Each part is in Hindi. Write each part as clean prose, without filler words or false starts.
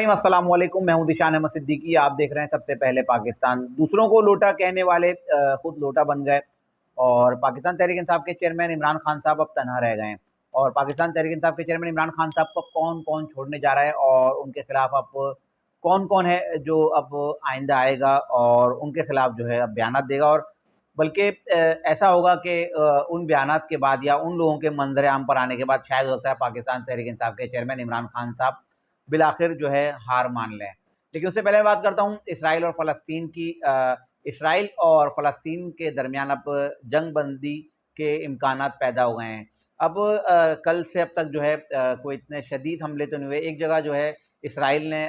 अस्सलाम वालेकुम, मैं हूं दिशान अहमद सिद्दीकी। आप देख रहे हैं सबसे पहले पाकिस्तान। दूसरों को लोटा कहने वाले खुद लोटा बन गए और पाकिस्तान तहरीक इंसाफ के चेयरमैन इमरान खान साहब अब तनहा रह गए हैं। और पाकिस्तान तहरीक इंसाफ के चेयरमैन इमरान खान साहब को कौन कौन छोड़ने जा रहा है और उनके खिलाफ अब कौन कौन है जो अब आइंदा आएगा और उनके खिलाफ जो है अब बयान देगा। और बल्कि ऐसा होगा कि उन बयानात के बाद या उन लोगों के मंजर आम पर आने के बाद शायद हो सकता है पाकिस्तान तहरीक इंसाफ के चेयरमैन इमरान खान साहब बिलाखिर जो है हार मान लें। लेकिन उससे पहले मैं बात करता हूँ इसराइल और फ़लस्तीन की। इसराइल और फ़लस्तीन के दरमियान अब जंग बंदी के इम्कानात पैदा हो गए हैं। अब कल से अब तक जो है कोई इतने शदीद हमले तो नहीं हुए। एक जगह जो है इसराइल ने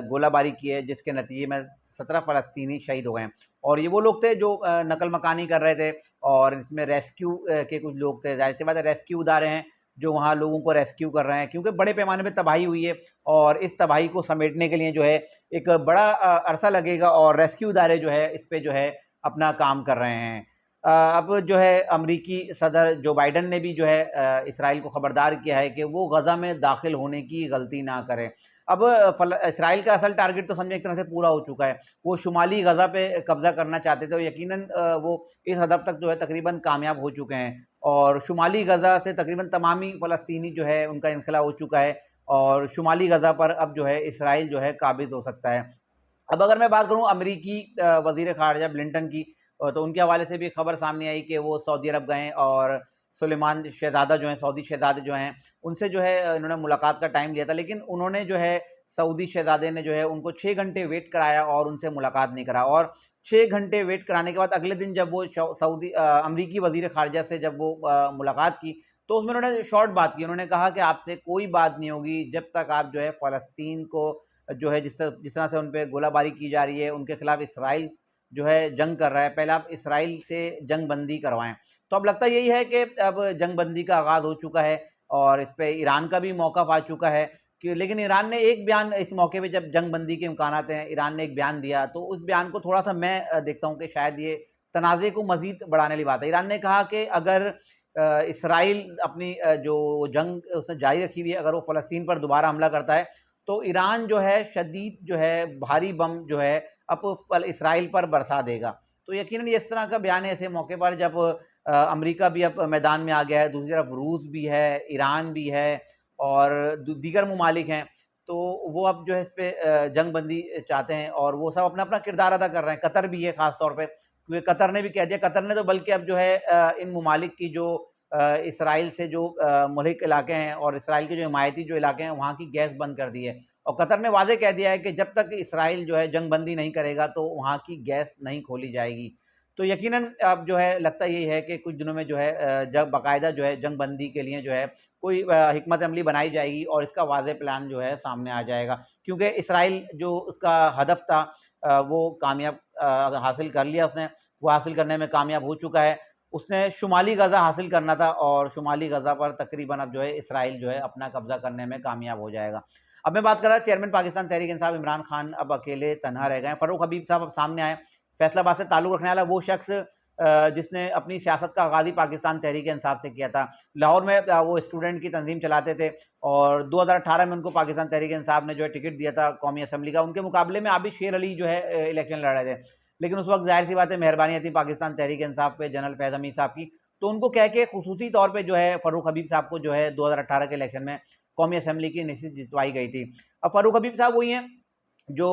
गोलाबारी की है जिसके नतीजे में 17 फ़लस्तीनी शहीद हो गए हैं। और ये वो लोग थे जो नकल मकानी कर रहे थे और इसमें रेस्क्यू के कुछ लोग थे। ज़ाहिर सी बात है रेस्क्यू इदारे हैं जो वहाँ लोगों को रेस्क्यू कर रहे हैं, क्योंकि बड़े पैमाने पे तबाही हुई है और इस तबाही को समेटने के लिए जो है एक बड़ा अरसा लगेगा और रेस्क्यू इदारे जो है इस पे जो है अपना काम कर रहे हैं। अब जो है अमरीकी सदर जो बाइडन ने भी जो है इसराइल को ख़बरदार किया है कि वो गज़ा में दाखिल होने की गलती ना करें। अब इसराइल का असल टारगेट तो समझे एक तरह से पूरा हो चुका है। वो शुमाली गज़ा पे कब्ज़ा करना चाहते थे और यकीनन वो इस हद तक जो है तकरीबन कामयाब हो चुके हैं और शुमाली गज़ा से तकरीबन तमामी फ़लस्तीनी जो है उनका इनखला हो चुका है और शुमाली गज़ा पर अब जो है इसराइल जो है काबिज़ हो सकता है। अब अगर मैं बात करूँ अमरीकी वज़ीर ख़ारजा ब्लिंटन की, तो उनके हवाले से भी खबर सामने आई कि वो सऊदी अरब गए और सुलेमान शहज़ादा जो हैं, सऊदी शहज़ादे जो हैं, उनसे जो है इन्होंने मुलाकात का टाइम लिया था। लेकिन उन्होंने जो है सऊदी शहज़ादे ने जो है उनको 6 घंटे वेट कराया और उनसे मुलाकात नहीं करा। और 6 घंटे वेट कराने के बाद अगले दिन जब वो अमरीकी वज़ीर ख़ारजा से जब वो मुलाकात की, तो उसमें उन्होंने शॉर्ट बात की। उन्होंने कहा कि आपसे कोई बात नहीं होगी जब तक आप जो है फ़लस्तीन को जो है जिस तरह से उन पे गोलाबारी की जा रही है, उनके खिलाफ इसराइल जो है जंग कर रहा है, पहले आप इसराइल से जंग बंदी करवाएं। तो अब लगता यही है कि अब जंग बंदी का आगाज़ हो चुका है और इस पे ईरान का भी मौक़िफ़ आ चुका है कि लेकिन ईरान ने एक बयान इस मौके पे, जब जंग बंदी के इम्कानात हैं, ईरान ने एक बयान दिया, तो उस बयान को थोड़ा सा मैं देखता हूँ कि शायद ये तनाज़े को मज़ीद बढ़ाने वाली बात है। ईरान ने कहा कि अगर इसराइल अपनी जो जंग उसने जारी रखी हुई है, अगर वो फ़लस्तीन पर दोबारा हमला करता है तो ईरान जो है शदीद जो है भारी बम जो है अब इसराइल पर बरसा देगा। तो यकीनन ये इस तरह का बयान है ऐसे मौके पर जब अमेरिका भी अब मैदान में आ गया है, दूसरी तरफ रूस भी है, ईरान भी है और दीगर ममालिक हैं। तो वो अब जो है इस पे जंग बंदी चाहते हैं और वो सब अपना अपना किरदार अदा कर रहे हैं। कतर भी है ख़ास तौर पे, क्योंकि कतर ने भी कह दिया, कतर ने तो बल्कि अब जो है इन ममालिक की जो इसराइल से जो मुल्हिक इलाके हैं और इसराइल के जो हिमायती जो इलाके हैं वहाँ की गैस बंद कर दी है। और कतर ने वाज़ेह कह दिया है कि जब तक इसराइल जो है जंग बंदी नहीं करेगा तो वहाँ की गैस नहीं खोली जाएगी। तो यकीनन अब जो है लगता यही है कि कुछ दिनों में जो है जब बाकायदा जो है जंग बंदी के लिए जो है कोई हिकमत अमली बनाई जाएगी और इसका वाज़ेह प्लान जो है सामने आ जाएगा। क्योंकि इसराइल जो उसका हदफ था वो कामयाब हासिल कर लिया उसने, वो हासिल करने में कामयाब हो चुका है। उसने शुमाली गज़ा हासिल करना था और शुमाली गज़ा पर तकरीबन अब जो है इसराइल जो है अपना कब्ज़ा करने में कामयाब हो जाएगा। अब मैं बात कर रहा चेयरमैन पाकिस्तान तहरीक इंसाफ इमरान खान अब अकेले तनहा रह गए हैं। फ़ारूक हबीब साहब अब सामने आए। फैसलाबाद से ताल्लुक़ रखने वाला वो शख्स जिसने अपनी सियासत का आगाज़ ही पाकिस्तान तहरीक इंसाफ से किया था। लाहौर में वो स्टूडेंट की तंज़ीम चलाते थे और 2018 में उनको पाकिस्तान तहरीक इंसाफ ने जो है टिकट दिया था कौमी असम्बली का। उनके मुकाबले में आबिद शेर अली जो है इलेक्शन लड़ रहे थे। लेकिन उस वक़्त ज़ाहिर सी बात है मेहरबानी थी पाकिस्तान तहरीक इंसाफ पे जनरल फैज़ हमीद साहब की, तो उनको कह के खुसूसी तौर पे जो है फ़ारूक हबीब साहब को जो है 2018 के इलेक्शन में कौमी असम्बली की नशीद जितवाई गई थी। अब फ़ारूक हबीब साहब वही हैं जो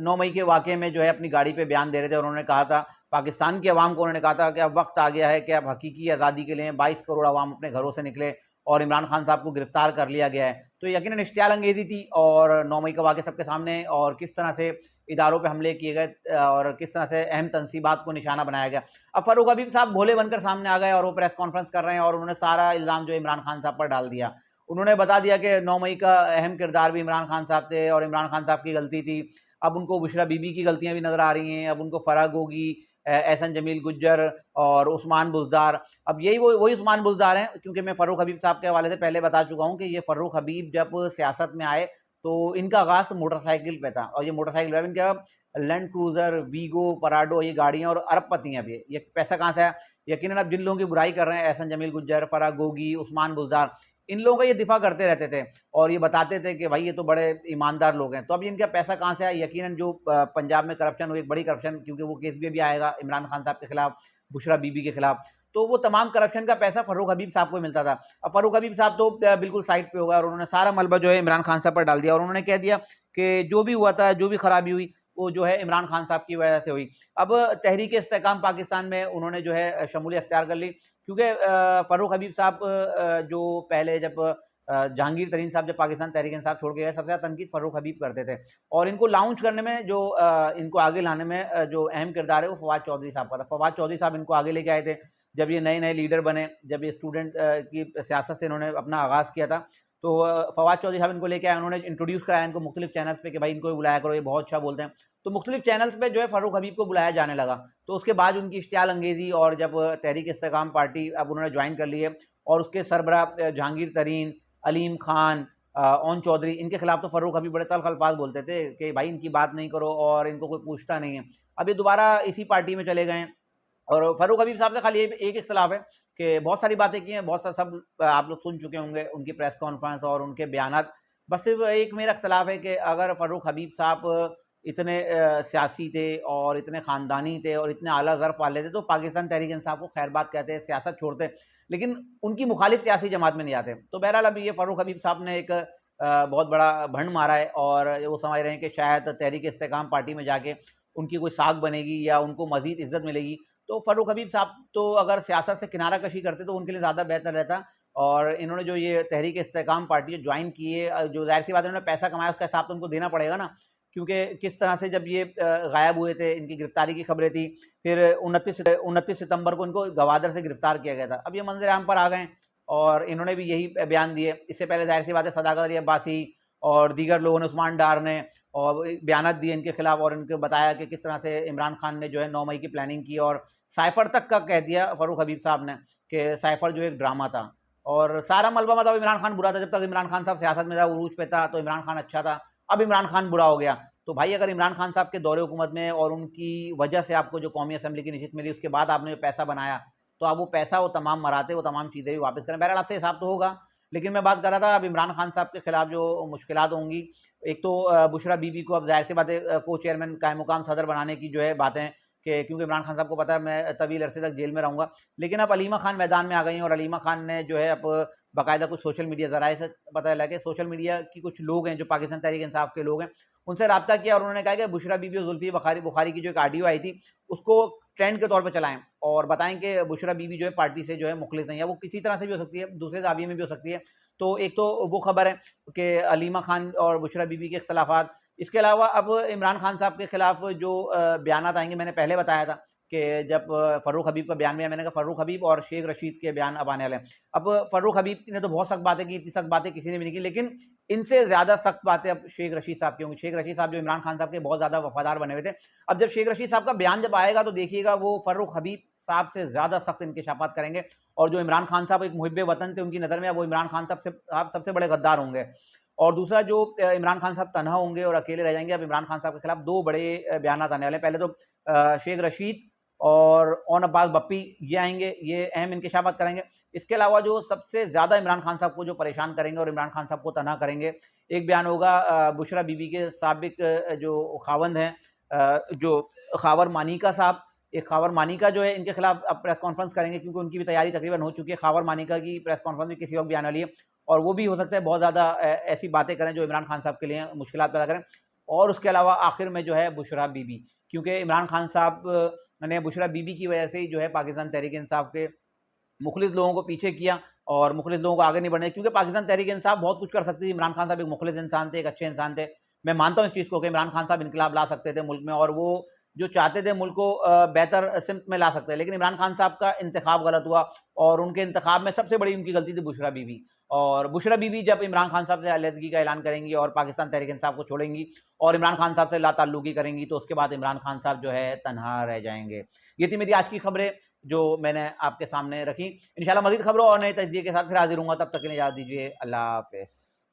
9 मई के वाक़ये में जो है अपनी गाड़ी पे बयान दे रहे थे और उन्होंने कहा था पाकिस्तान की अवाम को, उन्होंने कहा था कि अब वक्त आ गया है कि अब हकीकी आज़ादी के लिए 22 करोड़ अवाम अपने घरों से निकले और इमरान खान साहब को गिरफ्तार कर लिया गया है। तो यकीनन इश्तियाल अंगेज़ी थी और 9 मई का वाक़या सबके सामने और किस तरह से इदारों पे हमले किए गए और किस तरह से अहम तनसीबात को निशाना बनाया गया। अब फ़ारूक हबीब साहब भोले बनकर सामने आ गए और वो प्रेस कॉन्फ्रेंस कर रहे हैं और उन्होंने सारा इल्ज़ाम जो इमरान खान साहब पर डाल दिया। उन्होंने बता दिया कि 9 मई का अहम किरदार भी इमरान खान साहब थे और इमरान खान साहब की गलती थी। अब उनको बुशरा बीबी की गलतियाँ भी नज़र आ रही हैं, अब उनको फ़राह गोगी, एहसन जमील गुज्जर और उस्मान बुज़दार, अब यही वही उस्मान बुज़दार हैं, क्योंकि मैं फ़ारूक हबीब साहब के हवाले से पहले बता चुका हूँ कि ये फ़ारूक हबीब जब सियासत में आए तो इनका आगाज़ मोटरसाइकिल पे था और ये मोटरसाइकिल इनका लैंड क्रूज़र, वीगो, पराडो, ये गाड़ियाँ और अरबपति हैं। अब ये पैसा कहाँ से आया? यकीनन अब जिन लोगों की बुराई कर रहे हैं, एहसन जमील गुज्जर, फ़राह गोगी, उस्मान बुज़दार, इन लोगों का ये दिफा करते रहते थे और ये बताते थे कि भाई ये तो बड़े ईमानदार लोग हैं। तो अब इनका पैसा कहाँ से आया? यकीनन जो पंजाब में करप्शन हुई, एक बड़ी करप्शन, क्योंकि वो केस भी आएगा इमरान खान साहब के खिलाफ, बुशरा बीबी के खिलाफ, तो वो तमाम करप्शन का पैसा फर्रुख हबीब साहब को मिलता था। अब फर्रुख हबीब साहब तो बिल्कुल साइड पे हो गए और उन्होंने सारा मलबा जो है इमरान खान साहब पर डाल दिया और उन्होंने कह दिया कि जो भी हुआ था, जो भी खराबी हुई, वो जो है इमरान खान साहब की वजह से हुई। अब तहरीक इस्तेकाम पाकिस्तान में उन्होंने जो है शमूलियत अख्तियार कर ली, क्योंकि फर्रुख हबीब साहब जो पहले जब जहांगीर तरीन साहब जब पाकिस्तान तहरीक इंसाफ छोड़ के गए, सबसे ज़्यादा तनकीद फर्रुख हबीब करते थे और इनको लॉन्च करने में जो इनको आगे लाने में जो अहम किरदार है वो फवाद चौधरी साहब का था। फवाद चौधरी साहब इनको आगे लेके आए थे जब ये नए नए लीडर बने, जब ये स्टूडेंट की सियासत से इन्होंने अपना आगाज़ किया था। तो फवाद चौधरी साहब इनको लेके आए, उन्होंने इंट्रोड्यूस कराया इनको मुख्तलिफ चैनल्स पे कि भाई इनको भी बुलाया करो, ये बहुत अच्छा बोलते हैं। तो मुख्तलिफ चैनल्स पे जो है फर्रुख हबीब को बुलाया जाने लगा। तो उसके बाद उनकी इश्तियाल अंगेज़ी और जब तहरीक इस्तेकाम पार्टी अब उन्होंने ज्वाइन कर ली है और उसके सरबरा जहांगीर तरीन, अलीम खान, ओन चौधरी, इनके खिलाफ तो फर्रुख हबीब बड़े तल्ख अल्फाज बोलते थे कि भाई इनकी बात नहीं करो और इनको कोई पूछता नहीं है। अब ये दोबारा इसी पार्टी में चले गए हैं और फर्रुख हबीब साहब से खाली एक इख्तलाफ है कि बहुत सारी बातें की हैं, बहुत सा सब आप लोग सुन चुके होंगे उनकी प्रेस कॉन्फ्रेंस और उनके बयानात। बस सिर्फ एक मेरा इख्तलाफ है कि अगर फर्रुख हबीब साहब इतने सियासी थे और इतने ख़ानदानी थे और इतने आला ज़र्फ़ वाले थे तो पाकिस्तान तहरीक इंसाफ को खैर बात कहते, सियासत छोड़ते, लेकिन उनकी मुखालिफ सियासी जमात में नहीं आते। तो बहरहाल अभी ये फर्रुख हबीब साहब ने एक बहुत बड़ा भंड मारा है और वो समझ रहे हैं कि शायद तहरीक इस्तेकाम पार्टी में जाके उनकी कोई साख बनेगी या उनको मज़ीद इज़्ज़त मिलेगी। तो फर्रुख हबीब साहब तो अगर सियासत से किनारा कशी करते तो उनके लिए ज़्यादा बेहतर रहता। और इन्होंने जो ये तहरीक इस्तेकाम पार्टी जो ज्वाइन की है, जो ज़ाहिर सी बात है इन्होंने पैसा कमाया उसका हिसाब तो उनको देना पड़ेगा ना, क्योंकि किस तरह से जब ये गायब हुए थे, इनकी गिरफ्तारी की खबरें थी, फिर 29 सितंबर को इनको गवादर से गिरफ्तार किया गया था। अब ये मंजर आम पर आ गए और इन्होंने भी यही बयान दिए। इससे पहले ज़ाहिर सी बात है सदाकत अली अब्बासी और दीगर लोगों ने, उस्मान डार ने और बयान दिए इनके खिलाफ और इनको बताया कि किस तरह से इमरान खान ने जो है 9 मई की प्लानिंग की और साइफर तक का कह दिया फर्रुख हबीब साहब ने कि साइफर जो एक ड्रामा था और सारा मलबा मतलब इमरान खान बुरा था। जब तक इमरान खान साहब सियासत में था, उरूज पे था, तो इमरान खान अच्छा था। अब इमरान खान बुरा हो गया तो भाई अगर इमरान खान साहब के दौरे हुकूमत में और उनकी वजह से आपको जो कौमी असम्बली की नशिस्त मिली उसके बाद आपने जो पैसा बनाया, तो आप वो पैसा, वो तमाम मराते, वो तमाम चीज़ें भी वापस करें। बहरहाल आपसे हिसाब तो होगा, लेकिन मैं बात कर रहा था अब इमरान खान साहब के खिलाफ जो मुश्किलात होंगी, एक तो बुशरा बीबी को अब ज़ाहिर सी बात है को चेयरमैन कायम मुकाम सदर बनाने की जो है बातें कि क्योंकि इमरान खान साहब को पता है मैं तवील अरसे तक जेल में रहूँगा। लेकिन अब अलीमा खान मैदान में आ गई हैं और अलीमा खान ने जो है अब बाकायदा कुछ सोशल मीडिया ज़राए से पता लगा कि सोशल मीडिया की कुछ लोग हैं जो पाकिस्तान तहरीक इंसाफ के लोग हैं, उनसे रब्ता किया और उन्होंने कहा कि बुशरा बीबी और जुल्फ़ी बुखारी की जो एक ऑडियो आई थी उसको ट्रेंड के तौर पर चलाएं और बताएं कि बुशरा बीबी जो है पार्टी से जो है मुखलिस हैं, या वो किसी तरह से भी हो सकती है, दूसरे जाविये में भी हो सकती है। तो एक तो वो खबर है कि अलीमा खान और बुशरा बीबी के इख्तलाफात। इसके अलावा अब इमरान खान साहब के खिलाफ जो बयानात आएंगे, मैंने पहले बताया था कि जब फर्रुख हबीब का बयान में मैंने कहा फर्रुख हबीब और शेख रशीद के बयान अब आने वाले हैं। अब फर्रुख हबीब ने तो बहुत सख्त बातें की, इतनी सख्त बातें किसी ने भी नहीं की, लेकिन इनसे ज़्यादा सख्त बातें अब शेख रशीद साहब की होंगी। शेख रशीद साहब जो इमरान खान साहब के बहुत ज़्यादा वफादार बने हुए थे, अब जब शेख रशीद साहब का बयान जब आएगा तो देखिएगा वो फर्रुख हबीब साहब से ज़्यादा सख्त इंकशाफात करेंगे और जो इमरान खान साहब एक मुहिब्बे वतन थे उनकी नज़र में, अब वो इमरान खान साहब सबसे बड़े गद्दार होंगे। और दूसरा जो इमरान खान साहब तनहा होंगे और अकेले रह जाएंगे, अब इमरान खान साहब के खिलाफ दो बड़े बयान आने वाले हैं। पहले तो शेख रशीद और ओन अब्बास बप्पी ये आएंगे, ये अहम इंकशाफात करेंगे। इसके अलावा जो सबसे ज़्यादा इमरान खान साहब को जो परेशान करेंगे और इमरान खान साहब को तनहा करेंगे, एक बयान होगा बुशरा बीबी के साबिक जो खावंद हैं, जो खावर मानिका साहब। एक खावर मानिका जो है इनके खिलाफ अब प्रेस कॉन्फ्रेंस करेंगे, क्योंकि उनकी भी तैयारी तकरीबन हो चुकी है। खावर मानिका की प्रेस कॉन्फ्रेंस भी किसी वक्त भी आने वाली है और वो भी हो सकता है बहुत ज़्यादा ऐसी बातें करें जो इमरान खान साहब के लिए मुश्किलात पैदा करें। और उसके अलावा आखिर में जो है बुशरा बीबी, क्योंकि इमरान खान साहब ने बुशरा बीबी की वजह से ही जो है पाकिस्तान तहरीक इंसाफ के मुखलिस लोगों को पीछे किया और मुखलिस लोगों को आगे नहीं बढ़ने, क्योंकि पाकिस्तान तहरीक इंसाफ बहुत कुछ कर सकती थी। इमरान खान साहब एक मुखलिस इंसान थे, एक अच्छे इंसान थे। मैं मानता हूँ इस चीज़ को कि इमरान खान साहब इनकलाब ला सकते थे मुल्क में और वो जो चाहते थे मुल्क को बेहतर सिमत में ला सकते हैं, लेकिन इमरान खान साहब का इंतखाब गलत हुआ और उनके इंतखाब में सबसे बड़ी उनकी गलती थी बुशरा बीबी। और बुशरा बीबी जब इमरान खान साहब से अलहदगी का ऐलान करेंगी और पाकिस्तान तहरीक इंसाफ को छोड़ेंगी और इमरान खान साहब से लाताल्लुकी करेंगी, तो उसके बाद इमरान खान साहब जो है तनहा रह जाएंगे। ये थी मेरी आज की खबरें जो मैंने आपके सामने रखी। इंशाल्लाह मज़ीद खबरों और नए तजज़िये के साथ फिर हाज़िर हूँगा, तब तक के लिए इजाज़त दीजिए। अल्लाह हाफ़िज़।